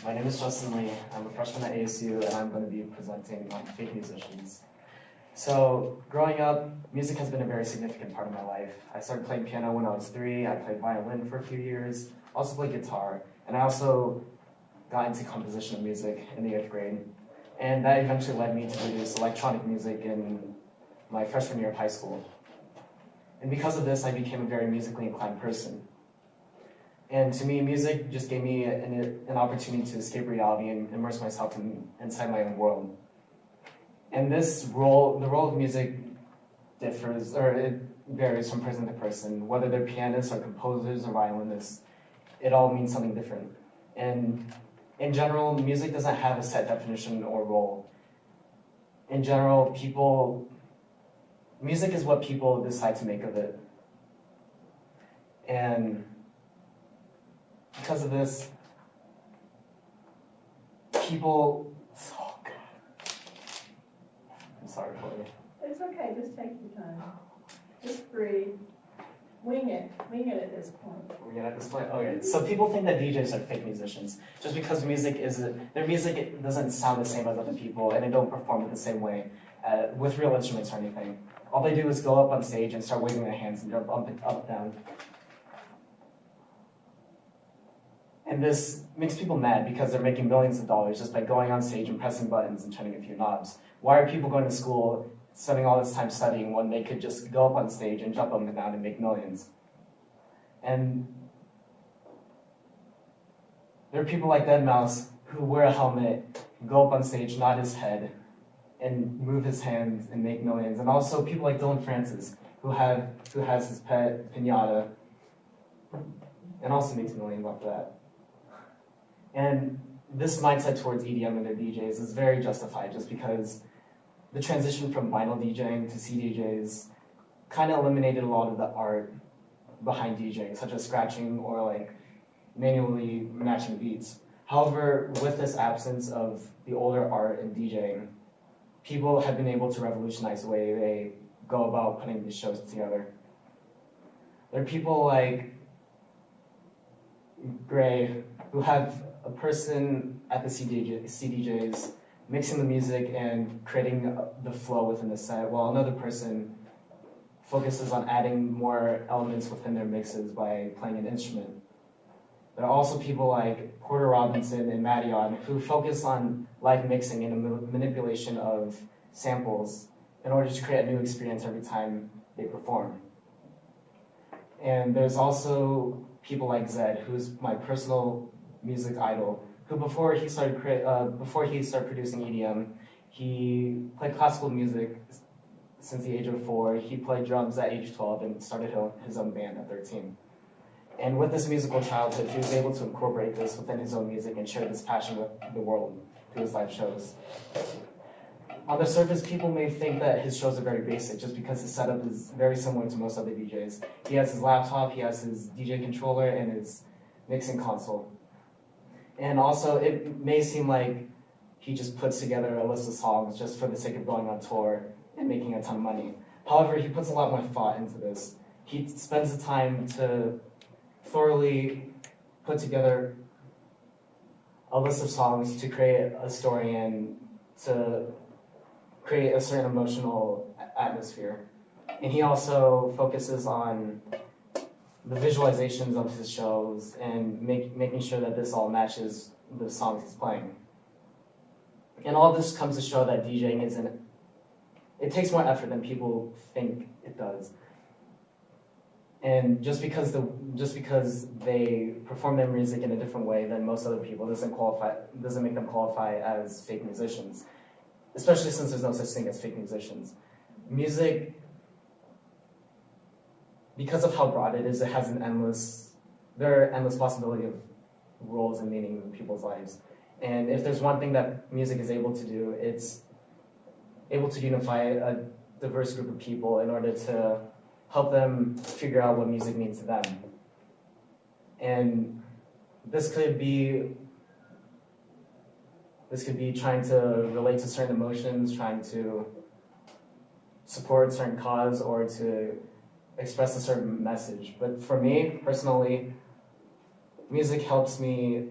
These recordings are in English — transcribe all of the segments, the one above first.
My name is Justin Lee. I'm a freshman at ASU, and I'm going to be presenting on fake musicians. So, growing up, music has been a very significant part of my life. I started playing piano when I was 3. I played violin for a few years, also played guitar, and I also got into composition of music in the 8th grade. And that eventually led me to produce electronic music in my freshman year of high school. And because of this, I became a very musically inclined person. And to me, music just gave me an opportunity to escape reality and immerse myself inside my own world. And the role of music differs, or it varies from person to person. Whether they're pianists or composers or violinists, it all means something different. And in general, music doesn't have a set definition or role. In general, music is what people decide to make of it. And because of this, oh God. I'm sorry, Chloe. It's okay, just take your time. Just breathe. Wing it at this point. At this point, okay. So people think that DJs are fake musicians just because their music doesn't sound the same as other people, and they don't perform it the same way with real instruments or anything. All they do is go up on stage and start waving their hands and jump up and down. And this makes people mad because they're making millions of dollars just by going on stage and pressing buttons and turning a few knobs. Why are people going to school, spending all this time studying when they could just go up on stage and jump up and down and make millions? And there are people like Deadmau5 who wear a helmet, go up on stage, nod his head, and move his hands and make millions. And also people like Dylan Francis, who has his pet Pinata, and also makes millions off that. And this mindset towards EDM and their DJs is very justified just because the transition from vinyl DJing to CDJs kind of eliminated a lot of the art behind DJing, such as scratching or like manually matching beats. However, with this absence of the older art in DJing, people have been able to revolutionize the way they go about putting these shows together. There are people like Gray who have a person at the CDJs mixing the music and creating the flow within the set, while another person focuses on adding more elements within their mixes by playing an instrument. There are also people like Porter Robinson and Madeon who focus on live mixing and the manipulation of samples in order to create a new experience every time they perform. And there's also people like Zedd, who's my personal music idol, who before he started producing EDM, he played classical music since the age of 4. He played drums at age 12 and started his own band at 13. And with this musical childhood, he was able to incorporate this within his own music and share this passion with the world through his live shows. On the surface, people may think that his shows are very basic just because his setup is very similar to most other DJs. He has his laptop, he has his DJ controller, and his mixing console. And also, it may seem like he just puts together a list of songs just for the sake of going on tour and making a ton of money. However, he puts a lot more thought into this. He spends the time to thoroughly put together a list of songs to create a story and to create a certain emotional atmosphere. And he also focuses on the visualizations of his shows and making sure that this all matches the songs he's playing. And all this comes to show that DJing it takes more effort than people think it does. And just because they perform their music in a different way than most other people doesn't make them qualify as fake musicians. Especially since there's no such thing as fake musicians. Music, because of how broad it is, there are endless possibility of roles and meaning in people's lives. And if there's one thing that music is able to do, it's able to unify a diverse group of people in order to help them figure out what music means to them. And this could be trying to relate to certain emotions, trying to support a certain cause, or to express a certain message. But for me, personally, music helps me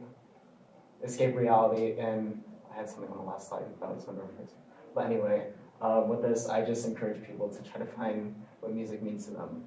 escape reality, and I had something on the last slide that I was going to refer to. But anyway, with this, I just encourage people to try to find what music means to them.